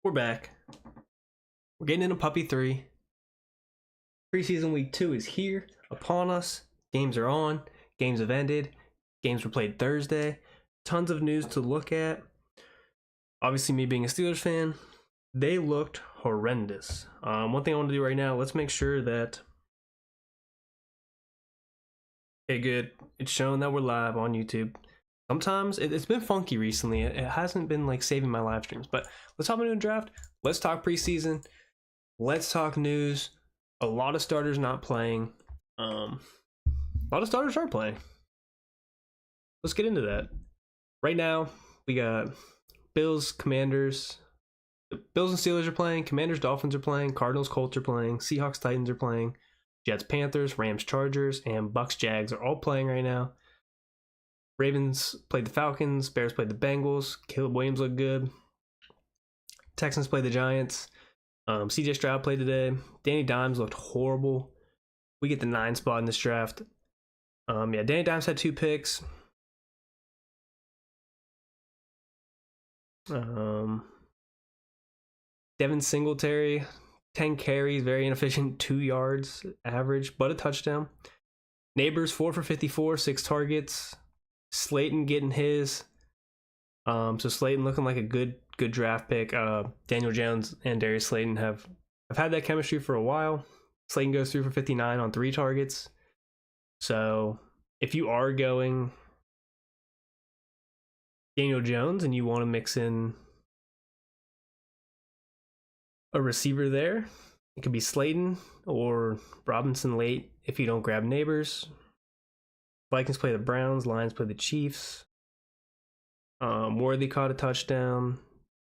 We're back. We're getting into Puppy 3. Preseason week 2 is here upon us. Games are on. Games have ended. Games were played Thursday. Tons of news to look at. Obviously, me being a Steelers fan, they looked horrendous. One thing I want to do right now, let's make sure that... Okay, good. It's showing that we're live on YouTube. Sometimes it's been funky recently. It hasn't been like saving my live streams, but let's hop into a draft. Let's talk preseason. Let's talk news. A lot of starters not playing. A lot of starters are playing. Let's get into that. Right now, we got Bills, Commanders. The Bills and Steelers are playing. Commanders, Dolphins are playing. Cardinals, Colts are playing. Seahawks, Titans are playing. Jets, Panthers, Rams, Chargers, and Bucks, Jags are all playing right now. Ravens played the Falcons. Bears played the Bengals. Caleb Williams looked good. Texans played the Giants. CJ Stroud played today. Danny Dimes looked horrible. We get the 9 spot in this draft. Danny Dimes had 2 picks. Devin Singletary, 10 carries, very inefficient, 2 yards average, but a touchdown. Neighbors, 4 for 54, 6 targets. Slayton getting his. So Slayton looking like a good draft pick. Daniel Jones and Darius Slayton have had that chemistry for a while. Slayton goes through for 59 on 3 targets. So if you are going Daniel Jones and you want to mix in a receiver there, it could be Slayton or Robinson late if you don't grab Neighbors. Vikings play the Browns, Lions play the Chiefs. Worthy caught a touchdown.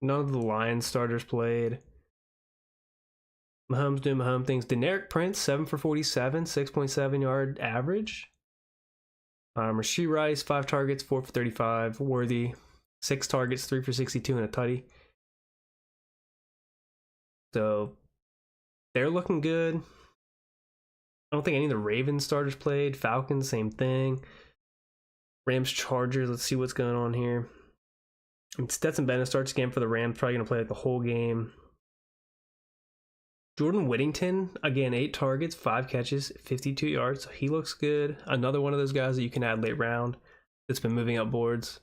None of the Lions starters played. Mahomes doing Mahomes things. Deneric Prince, 7 for 47, 6.7 yard average. Rashee Rice, 5 targets, 4 for 35. Worthy, 6 targets, 3 for 62 and a tutty. So they're looking good. I don't think any of the Ravens starters played. Falcons, same thing. Rams, Chargers, let's see what's going on here. And Stetson Bennett starts again for the Rams, probably going to play like the whole game. Jordan Whittington, again, 8 targets, 5 catches, 52 yards. So he looks good. Another one of those guys that you can add late round that's been moving up boards.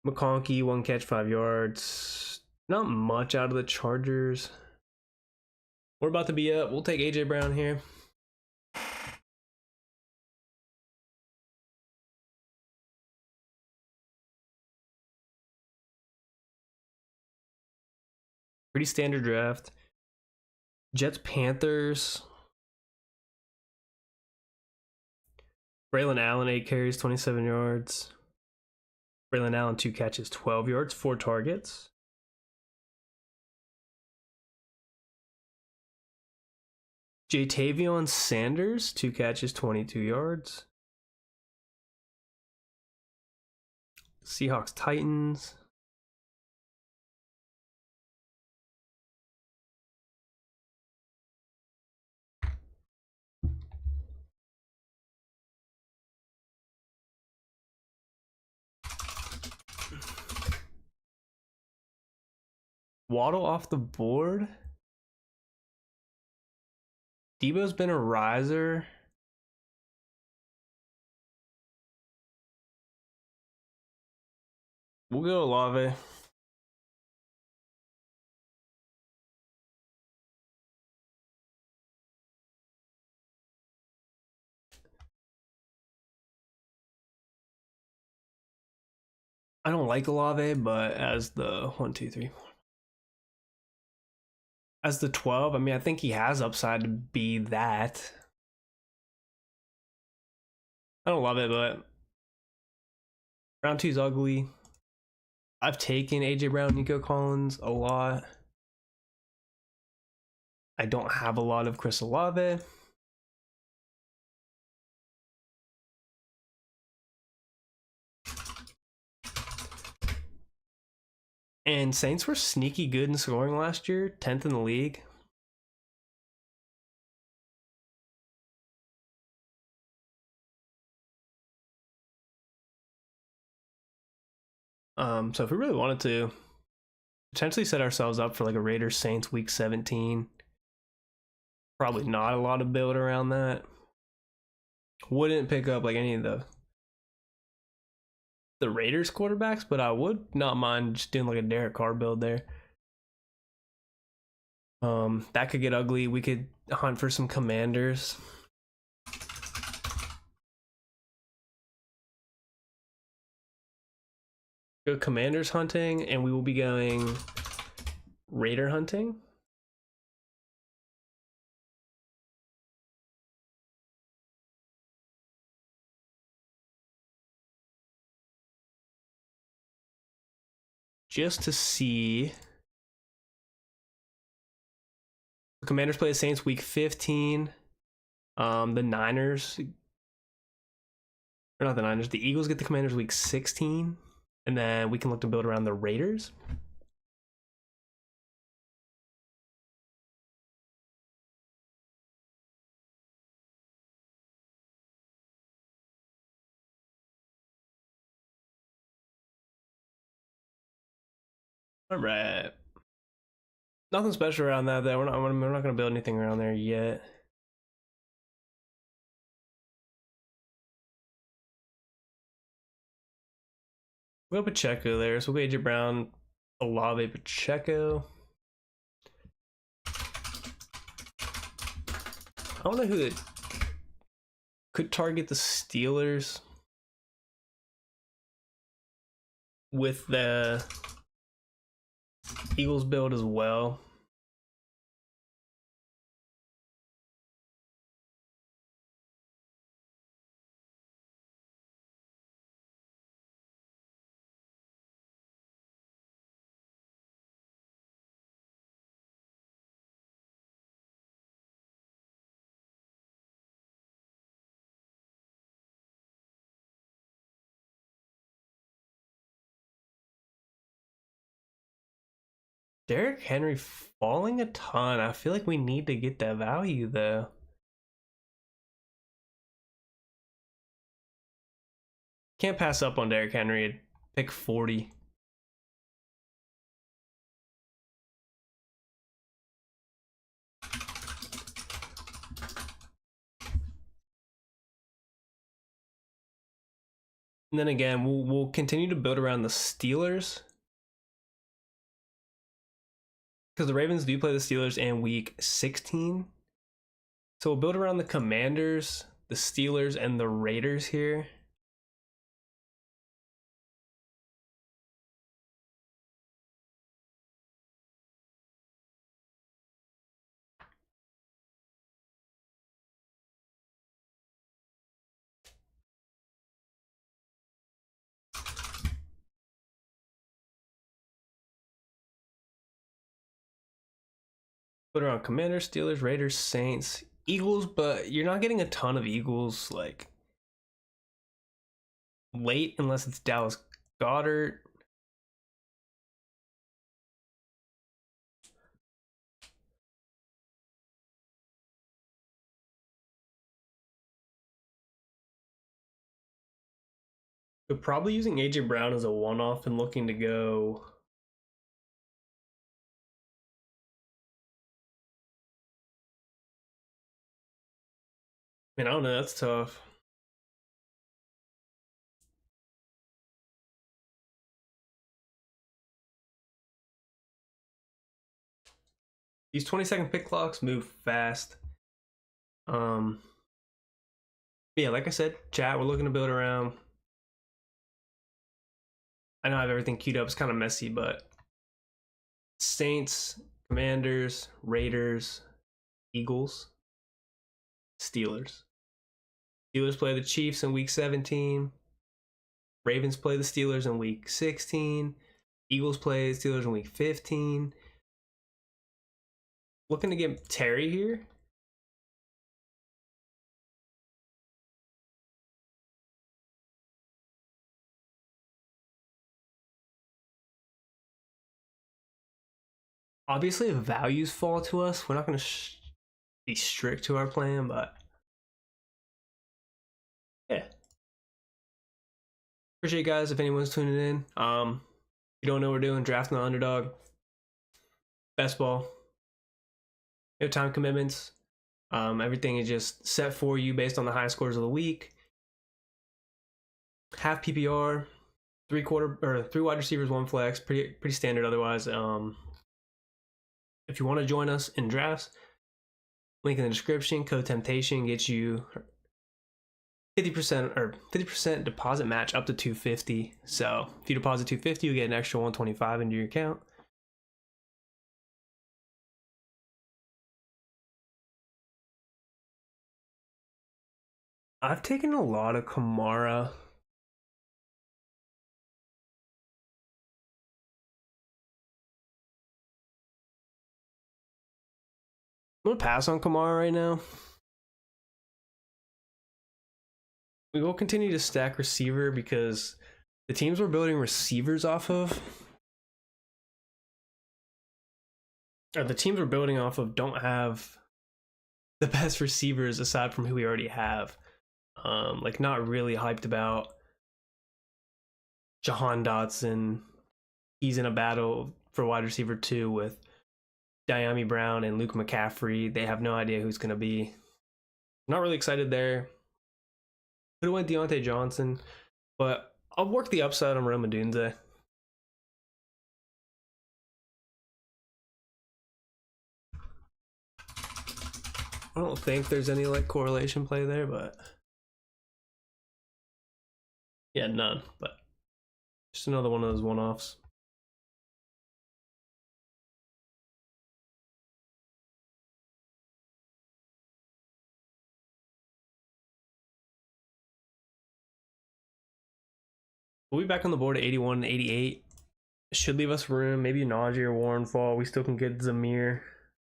McConkey, 1 catch, 5 yards. Not much out of the Chargers. We're about to be up. We'll take AJ Brown here. Pretty standard draft. Jets, Panthers. Braylon Allen, 8 carries, 27 yards. Braylon Allen, 2 catches, 12 yards, 4 targets. Jatavion Sanders, 2 catches, 22 yards. Seahawks, Titans. Waddle off the board. Debo's been a riser. We'll go Olave. I don't like Olave, but as the 1, 2, 3, 4. As the 12, I mean, I think he has upside to be that. I don't love it, but round 2's ugly. I've taken AJ Brown, Nico Collins a lot. I don't have a lot of Chris Olave. And Saints were sneaky good in scoring last year, 10th in the league. So if we really wanted to potentially set ourselves up for like a Raiders Saints week 17, probably not a lot of build around that. Wouldn't pick up like any of the Raiders quarterbacks, but I would not mind just doing like a Derek Carr build there. That could get ugly. We could hunt for some Commanders. Go Commanders hunting, and we will be going Raider hunting. Just to see. The Commanders play the Saints week 15. The Niners, or not the Niners, the Eagles get the Commanders week 16. And then we can look to build around the Raiders. All right. Nothing special around that. We're not going to build anything around there yet. We'll go Pacheco there. So we'll go AJ Brown, Olave, Pacheco. I don't know who could target the Steelers with the Eagles build as well. Derrick Henry falling a ton. I feel like we need to get that value though. Can't pass up on Derrick Henry at pick 40. And then again, we'll continue to build around the Steelers, because the Ravens do play the Steelers in week 16. So we'll build around the Commanders, the Steelers, and the Raiders here. Put around Commanders, Steelers, Raiders, Saints, Eagles, but you're not getting a ton of Eagles like late unless it's Dallas Goedert. But probably using AJ Brown as a one-off and looking to go I don't know, that's tough. These 20-second pick clocks move fast. Yeah, like I said, chat, we're looking to build around. I know I have everything queued up. It's kind of messy, but Saints, Commanders, Raiders, Eagles, Steelers. Steelers play the Chiefs in week 17. Ravens play the Steelers in week 16. Eagles play the Steelers in week 15. Looking to get Terry here. Obviously, if values fall to us, we're not going to be strict to our plan, but yeah. Appreciate you guys if anyone's tuning in. You don't know what we're doing, drafting the underdog, best ball. We have time commitments. Everything is just set for you based on the high scores of the week. Half PPR, three wide receivers, one flex, pretty standard otherwise. If you want to join us in drafts, link in the description. Code Temptation gets you 50% deposit match up to 250. So if you deposit 250, you get an extra 125 into your account. I've taken a lot of Kamara. I'm gonna pass on Kamara right now. We will continue to stack receiver because the teams we're building receivers off of, or the teams we're building off of, don't have the best receivers aside from who we already have. Like, not really hyped about Jahan Dotson. He's in a battle for wide receiver 2 with Diami Brown and Luke McCaffrey. They have no idea who's going to be. Not really excited there. Could have went Deontay Johnson, but I'll work the upside on Rome Odunze. I don't think there's any like correlation play there, but yeah, none. But just another one of those one-offs. We'll be back on the board at 81 and 88. Should leave us room. Maybe Najee or Warren fall. We still can get Zamir.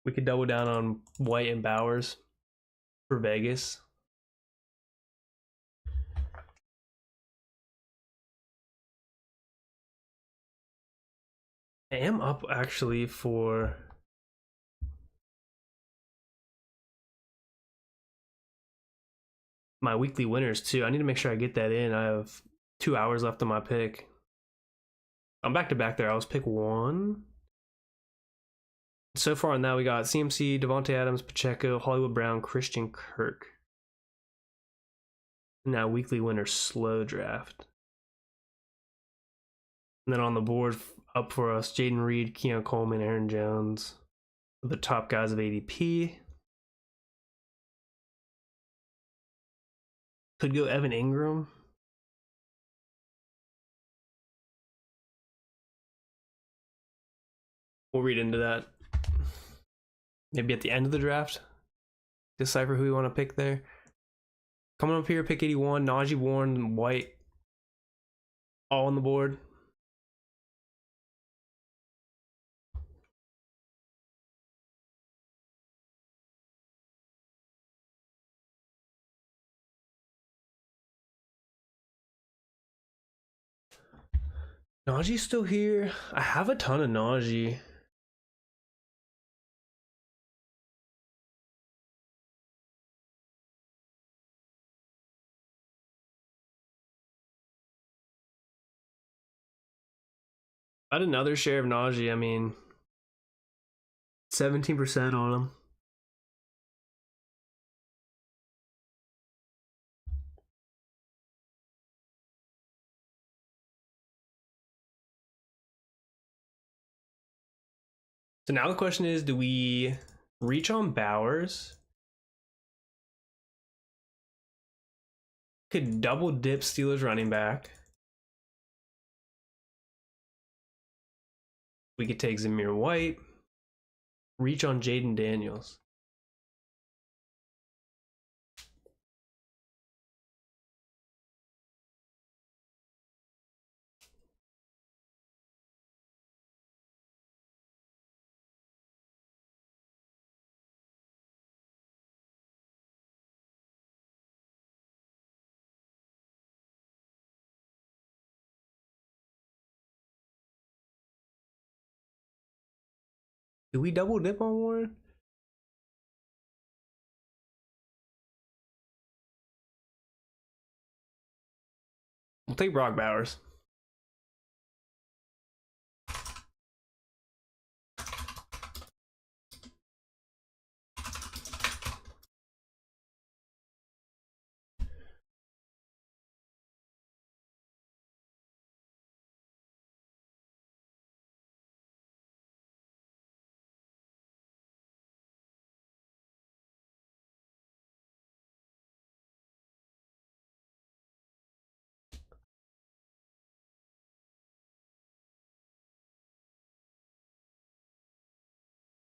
We could double down on White and Bowers for Vegas. I am up actually for my weekly winners too. I need to make sure I get that in. I have 2 hours left on my pick. I'm back to back there. I was pick 1. So far now we got CMC, Devontae Adams, Pacheco, Hollywood Brown, Christian Kirk. Now weekly winner slow draft. And then on the board up for us, Jaden Reed, Keon Coleman, Aaron Jones, the top guys of ADP. Could go Evan Ingram. We'll read into that. Maybe at the end of the draft. Decipher who we want to pick there. Coming up here, pick 81, Najee, Warren, White. All on the board. Najee's still here. I have a ton of Najee. I had another share of Najee. I mean, 17% on him. So now the question is, do we reach on Bowers? Could double dip Steelers running back. We could take Zamir White. Reach on Jaden Daniels. Do we double dip on Warren? We'll take Brock Bowers.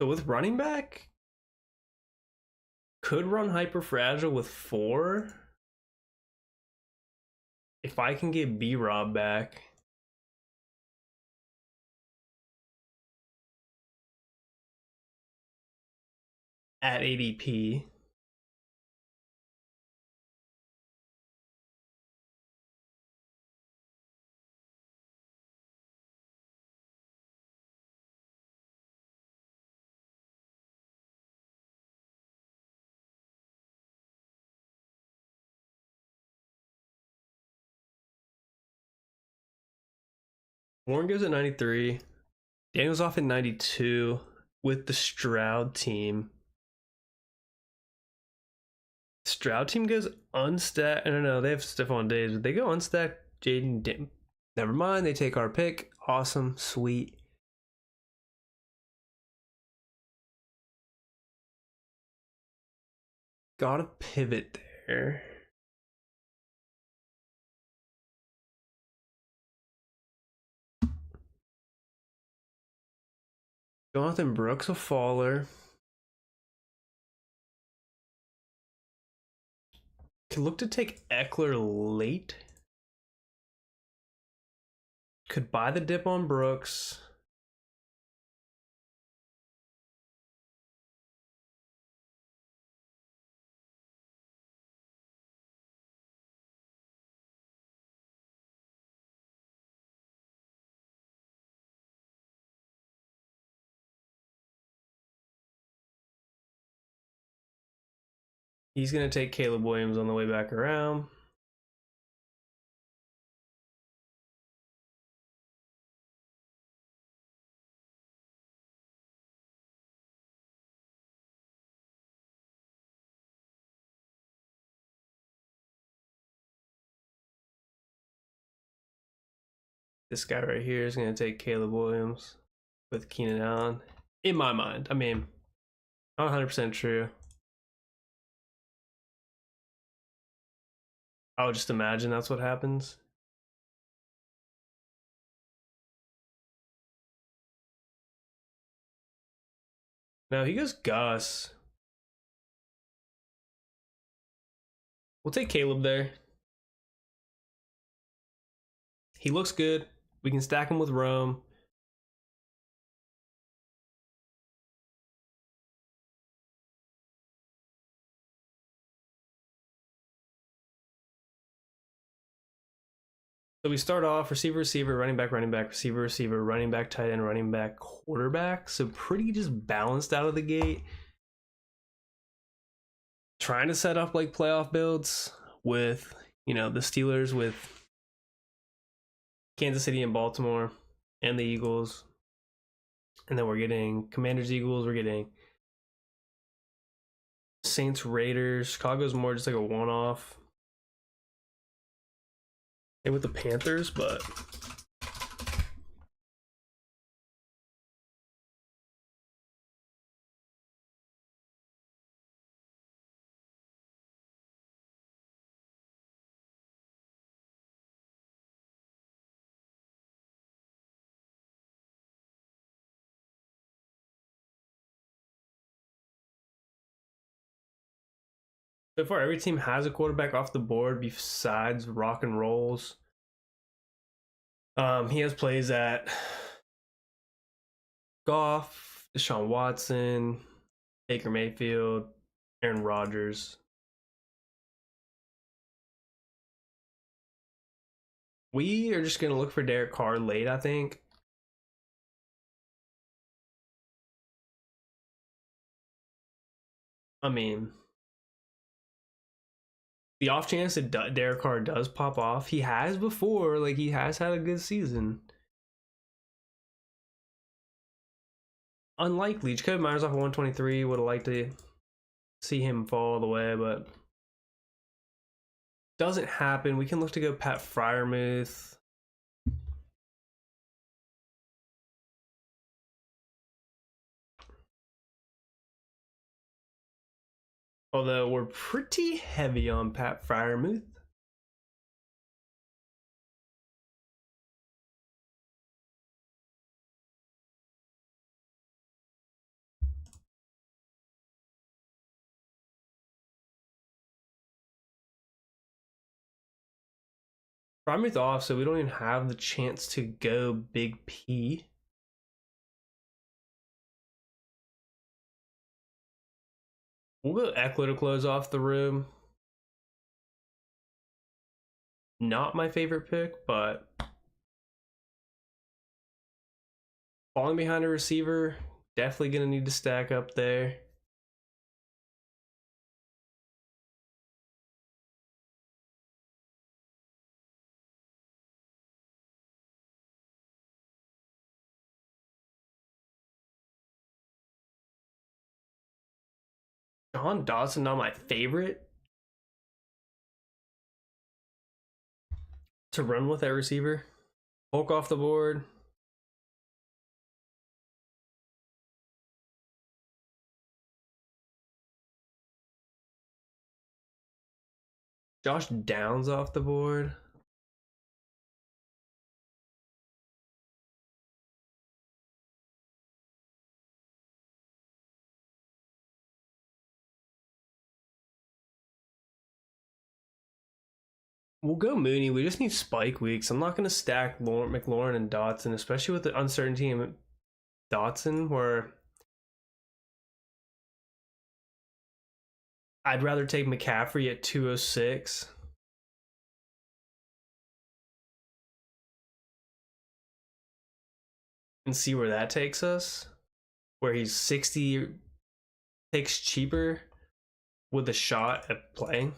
So with running back, could run hyper fragile with 4. If I can get B Rob back. At ADP. Warren goes at 93. Daniel's off at 92 with the Stroud team. Stroud team goes unstacked. I don't know. They have Stephon Diggs, but they go unstacked. Jaden didn't. Never mind. They take our pick. Awesome. Sweet. Gotta pivot there. Jonathan Brooks a faller. Could look to take Eckler late. Could buy the dip on Brooks. He's going to take Caleb Williams on the way back around. This guy right here is going to take Caleb Williams with Keenan Allen. In my mind. I mean, not 100% true. I would just imagine that's what happens. No, he goes Gus. We'll take Caleb there. He looks good. We can stack him with Rome. So we start off receiver, receiver, running back, receiver, receiver, running back, tight end, running back, quarterback. So pretty just balanced out of the gate. Trying to set up like playoff builds with, the Steelers, with Kansas City and Baltimore and the Eagles. And then we're getting Commanders, Eagles. We're getting Saints, Raiders. Chicago's more just like a one-off. And with the Panthers, but so far every team has a quarterback off the board besides Rock and Rolls. He has plays at Goff, Deshaun Watson, Baker Mayfield, Aaron Rodgers. We are just going to look for Derek Carr late, I think. I mean, The off chance that Derek Carr does pop off, he has before. Like, he has had a good season. Unlikely. Jacoby Myers off of 123. Would have liked to see him fall all the way, but doesn't happen. We can look to go Pat Freiermuth. Although we're pretty heavy on Pat Freiermuth. Freiermuth off, so we don't even have the chance to go Big P. We'll go Eckler to close off the room. Not my favorite pick, but falling behind a receiver, definitely going to need to stack up there. John Dawson, not my favorite to run with that receiver. Hulk off the board. Josh Downs off the board. We'll go Mooney. We just need spike weeks. I'm not going to stack McLaurin and Dotson, especially with the uncertainty in Dotson, where I'd rather take McCaffrey at 206. And see where that takes us. Where he's 60 takes cheaper with a shot at playing.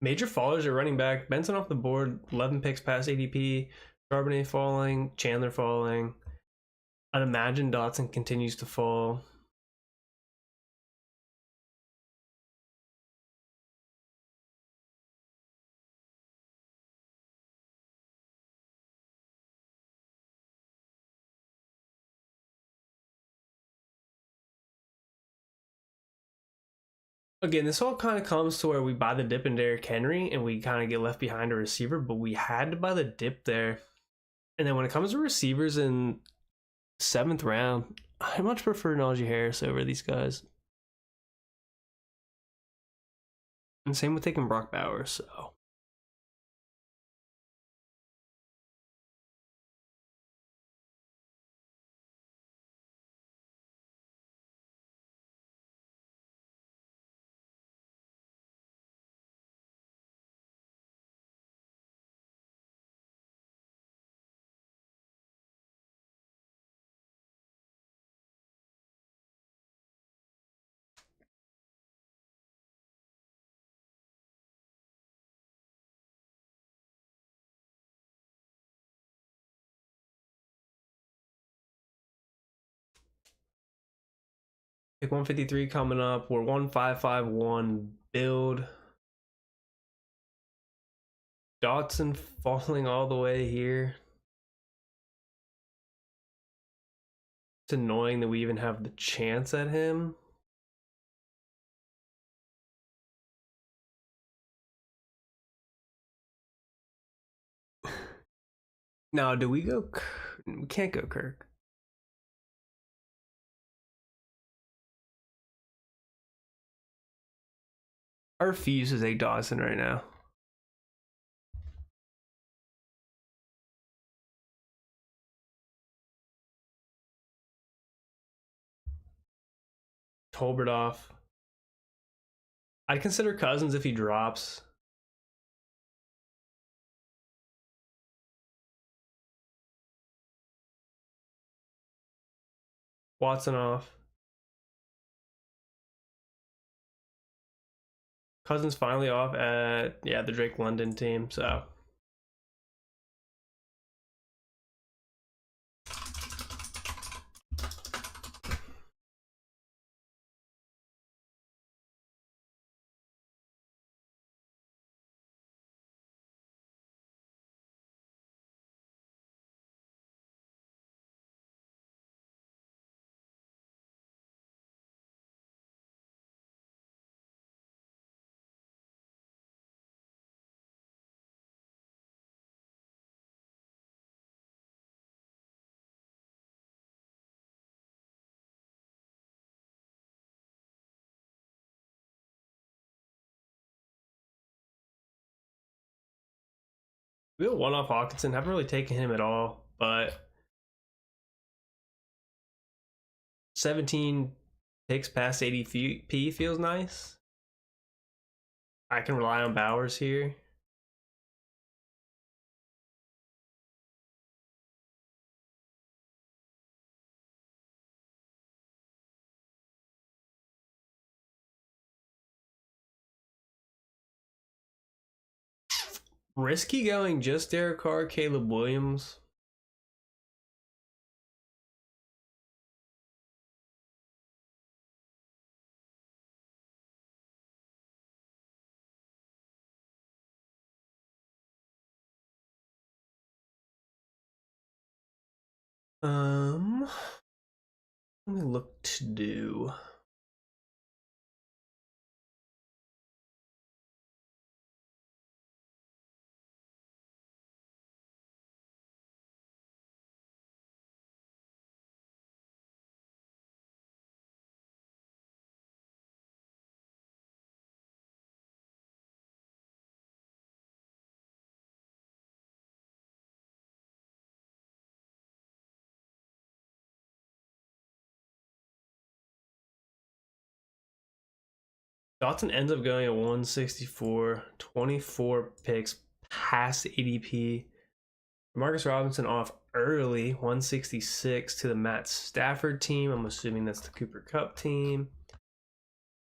Major fallers are running back. Benson off the board, 11 picks past ADP. Charbonnet falling, Chandler falling. I'd imagine Dotson continues to fall. Again, this all kind of comes to where we buy the dip in Derrick Henry and we kind of get left behind a receiver, but we had to buy the dip there. And then when it comes to receivers in 7th round, I much prefer Najee Harris over these guys. And same with taking Brock Bowers, so. Pick 153 coming up. We're 1551 build. Dotson falling all the way here. It's annoying that we even have the chance at him. Now, do we go? We can't go Kirk. I refuse to take Dawson right now. Tolbert off. I'd consider Cousins if he drops. Watson off. Cousins finally off at the Drake London team. So we have one off Hawkinson. Haven't really taken him at all, but 17 picks past 80p feels nice. I can rely on Bowers here. Risky going just Derek Carr, Caleb Williams. Let me look to do. Dotson ends up going at 164, 24 picks past ADP. Marcus Robinson off early, 166 to the Matt Stafford team. I'm assuming that's the Cooper Kupp team.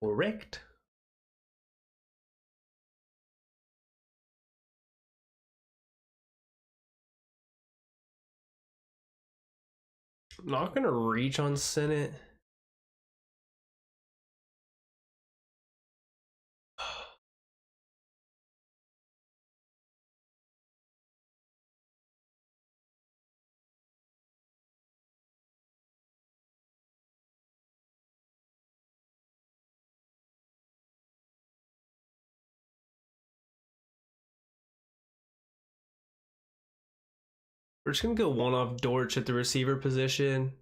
Correct. I'm not going to reach on Senate. We're just going to go one off Dortch at the receiver position.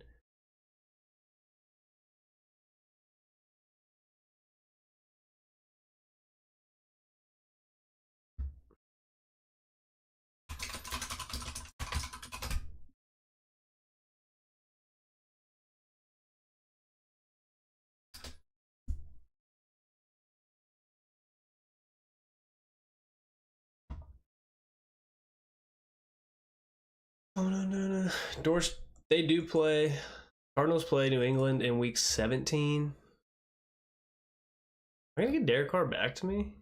Oh, no. Dortch, they do play. Cardinals play New England in week 17. Are you going to get Derek Carr back to me?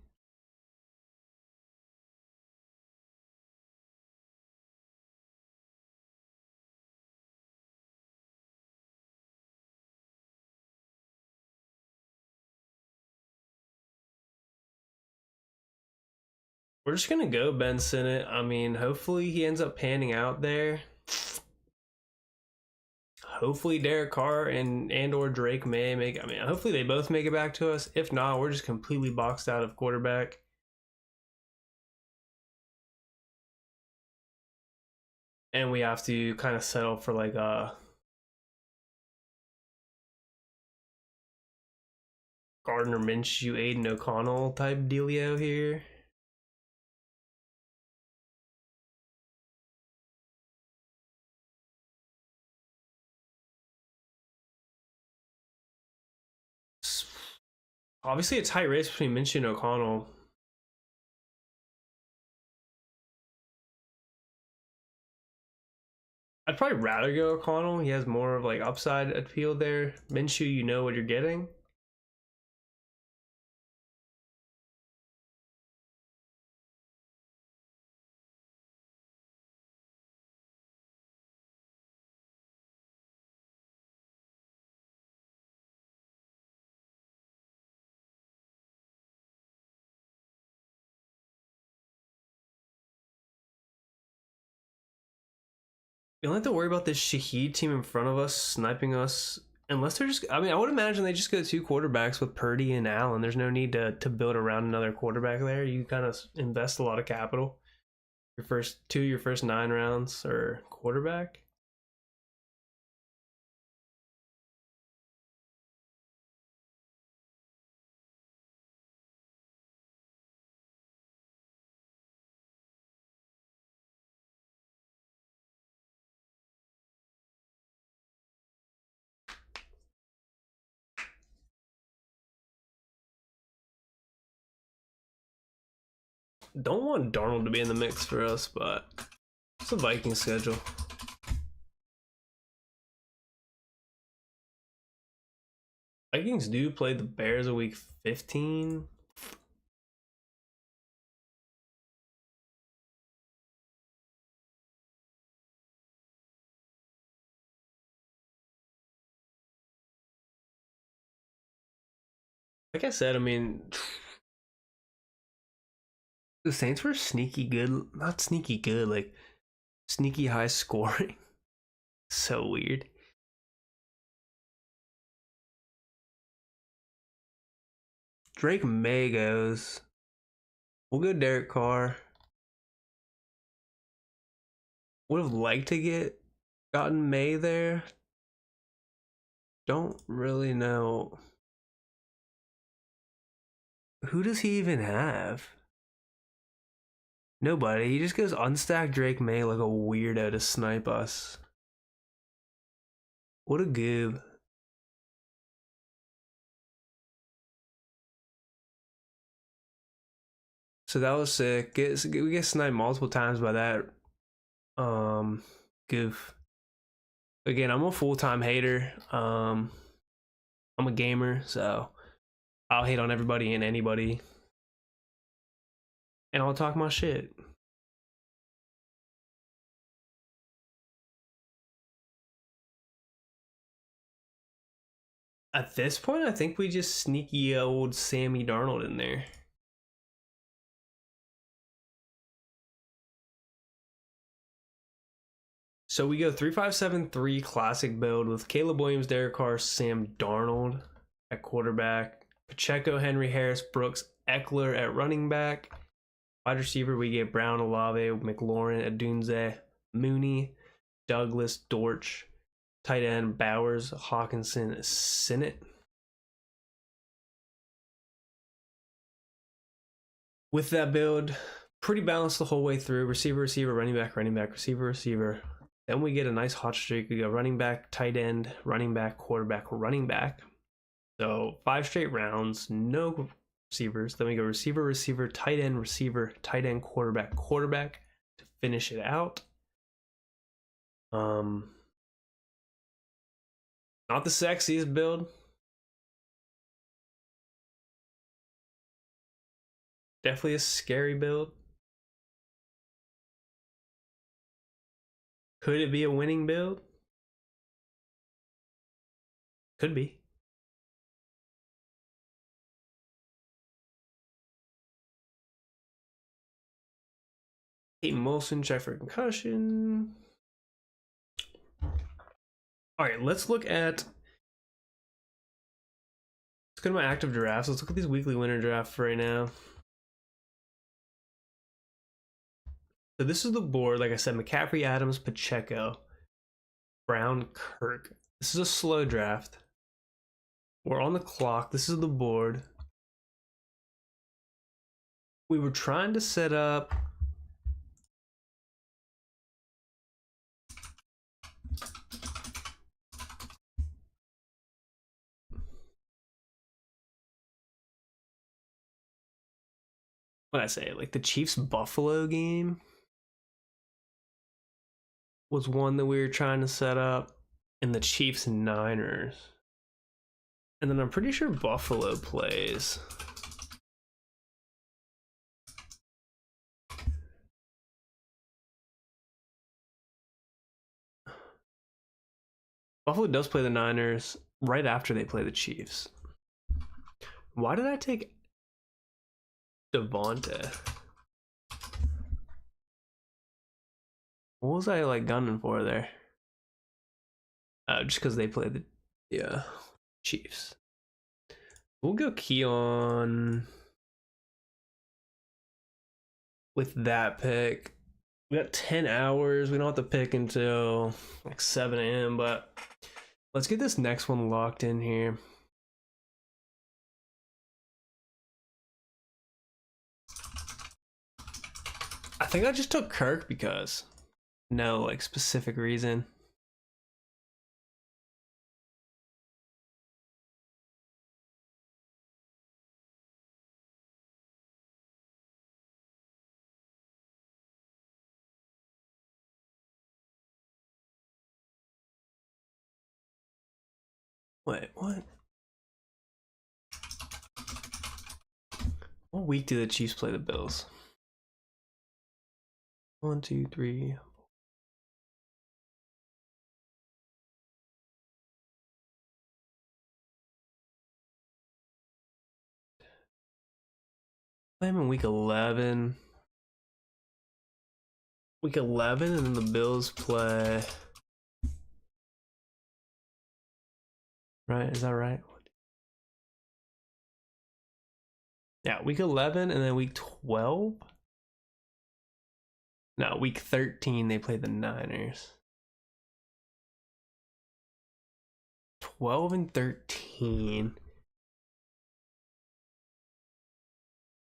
We're just gonna go Ben Sinnott. I mean, hopefully he ends up panning out there. Hopefully Derek Carr and or Drake may make. I mean, hopefully they both make it back to us. If not, we're just completely boxed out of quarterback. And we have to kind of settle for like a Gardner Minshew, Aiden O'Connell type dealio here. Obviously a tight race between Minshew and O'Connell. I'd probably rather go O'Connell. He has more of like upside appeal there. Minshew, you know what you're getting. You don't have to worry about this Shaheed team in front of us sniping us. Unless they're just, I mean, I would imagine they just go two quarterbacks with Purdy and Allen. There's no need to build around another quarterback there. You kind of invest a lot of capital. Your first 9 rounds or quarterback. Don't want Darnold to be in the mix for us, but it's a Viking schedule. Vikings do play the Bears a week 15. Like I said, I mean, the Saints were sneaky good. Not sneaky good, like sneaky high scoring. So weird. Drake May goes. We'll go Derek Carr. Would have liked to gotten May there. Don't really know. Who does he even have? Nobody. He just goes unstack Drake May like a weirdo to snipe us. What a goob. So that was sick. We get sniped multiple times by that goof. Again, I'm a full-time hater. I'm a gamer, so I'll hate on everybody and anybody. And I'll talk my shit. At this point, I think we just sneaky old Sammy Darnold in there. So we go 3-5-7-3 classic build with Caleb Williams, Derek Carr, Sam Darnold at quarterback, Pacheco, Henry Harris, Brooks, Eckler at running back. Wide receiver, we get Brown, Olave, McLaurin, Adunze, Mooney, Douglas, Dortch. Tight end, Bowers, Hawkinson, Sinnott. With that build, pretty balanced the whole way through. Receiver, receiver, running back, receiver, receiver. Then we get a nice hot streak. We go running back, tight end, running back, quarterback, running back. So 5 straight rounds, no receivers. Then we go receiver, receiver, tight end, quarterback, quarterback to finish it out. Not the sexiest build. Definitely a scary build. Could it be a winning build? Could be. Peyton Wilson, check for concussion. All right, let's look at. Let's go to my active drafts. Let's look at these weekly winner drafts right now. So this is the board. Like I said, McCaffrey, Adams, Pacheco, Brown, Kirk. This is a slow draft. We're on the clock. This is the board. We were trying to set up. What I say, like the Chiefs Buffalo game was one that we were trying to set up, and the Chiefs Niners. And then I'm pretty sure Buffalo plays. Buffalo does play the Niners right after they play the Chiefs. Why did I take Devonta? What was I like gunning for there? Just because they played the yeah Chiefs. We'll go Keon with that pick. We got 10 hours. We don't have to pick until like 7 a.m. But let's get this next one locked in here. I think I just took Kirk because no like specific reason. Wait, what? What week do the Chiefs play the Bills? 1, 2, 3. Play them in week 11. Week 11, and then the Bills play. Right? Is that right? Yeah, week 11 and then week 12. No, week 13 they play the Niners. 12 and 13.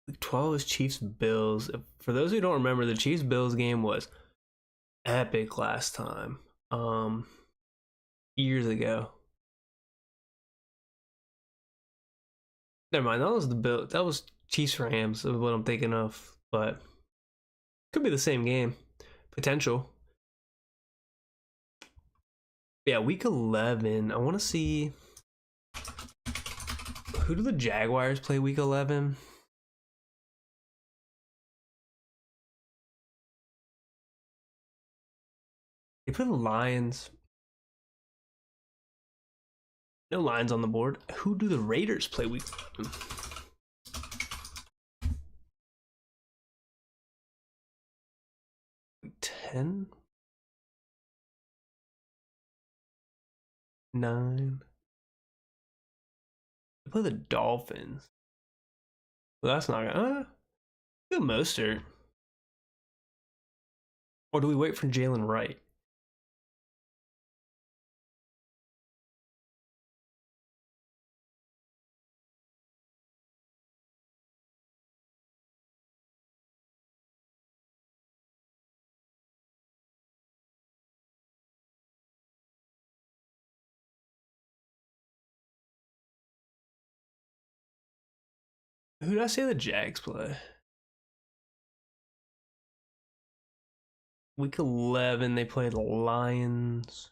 Week 12 is Chiefs Bills. For those who don't remember, the Chiefs Bills game was epic last time. Years ago. Never mind, that was the Bill. That was Chiefs Rams is what I'm thinking of, but could be the same game. Potential. Yeah, week 11. I want to see who do the Jaguars play week 11? They play the Lions. No Lions on the board. Who do the Raiders play week 11? Week 10? 9? They play the Dolphins. Well, that's not gonna. Do Mostert. Or do we wait for Jalen Wright? Who did I say the Jags play? Week 11, they play the Lions.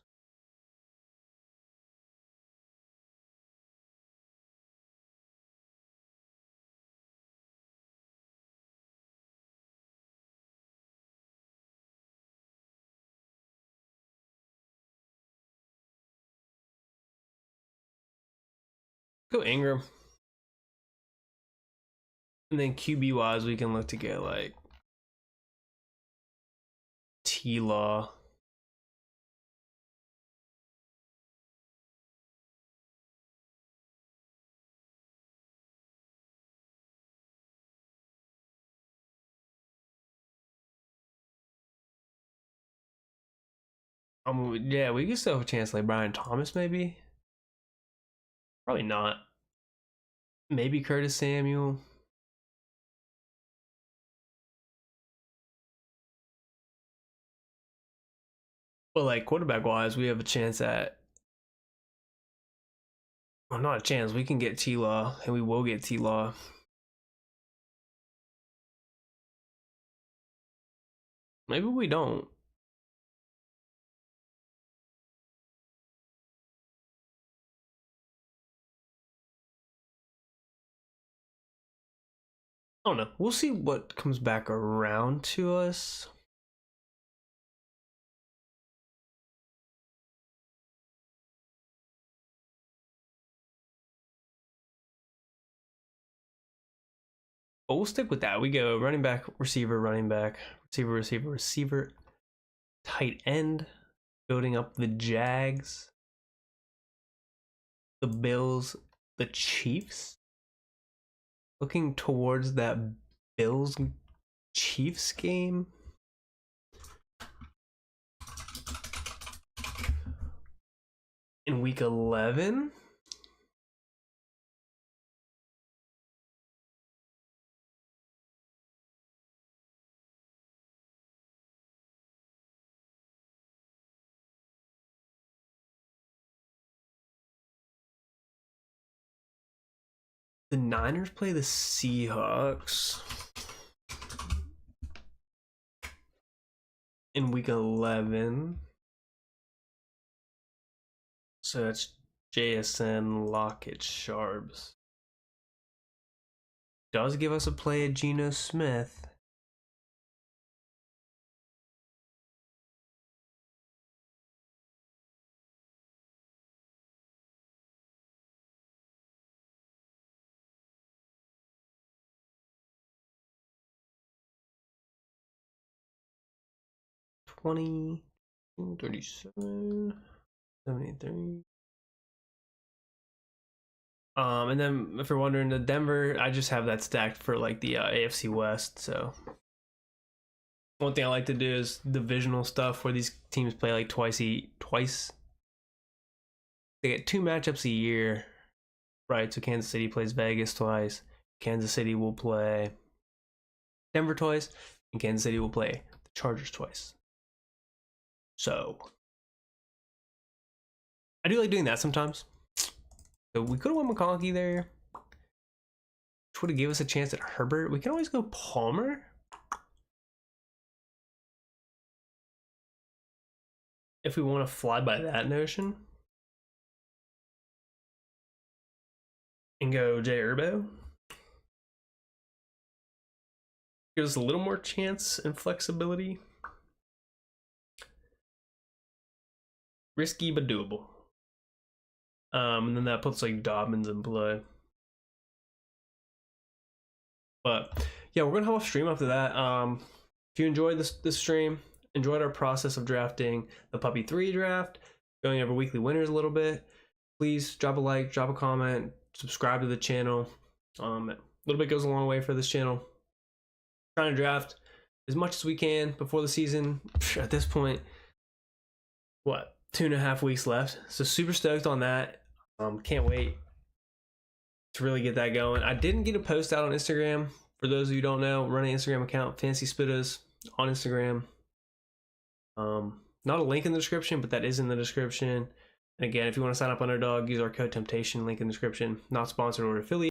Go Ingram. And then QB wise, we can look to get like T Law. Yeah, we can still have a chance like Brian Thomas, maybe. Probably not. Maybe Curtis Samuel. But like quarterback wise, we have a chance at. Well, not a chance. We can get T Law, and we will get T Law. Maybe we don't. I don't know. We'll see what comes back around to us. But we'll stick with that. We go running back, receiver, running back, receiver, receiver, receiver, tight end, building up the Jags, the Bills, the Chiefs. Looking towards that Bills Chiefs game. In week 11. The Niners play the Seahawks in week 11. So that's JSN, Lockett, Sharps. Does give us a play at Geno Smith. $20, 37, 73. And then if you're wondering, the Denver, I just have that stacked for like the AFC West. So one thing I like to do is divisional stuff where these teams play like twice. They get 2 matchups a year, right? So Kansas City plays Vegas twice. Kansas City will play Denver twice, and Kansas City will play the Chargers twice. So I do like doing that sometimes. So we could have won McConkey there, which would have given us a chance at Herbert. We can always go Palmer. If we want to fly by that notion. And go Jay Urbo. Gives us a little more chance and flexibility. Risky but doable. And then that puts like Dobbins in play. But yeah, we're gonna have a stream after that. If you enjoyed this stream, enjoyed our process of drafting the Puppy 3 draft, going over weekly winners a little bit, please drop a like, drop a comment, subscribe to the channel. A little bit goes a long way for this channel. Trying to draft as much as we can before the season. At this point, what, 2.5 weeks left? So super stoked on that. Can't wait to really get that going. I didn't get a post out on Instagram. For those of you who don't know, run an Instagram account, Fantasy Spittas on Instagram. Not a link in the description, but that is in the description. And again, if you want to sign up Underdog, use our code Temptation, link in the description. Not sponsored or affiliated.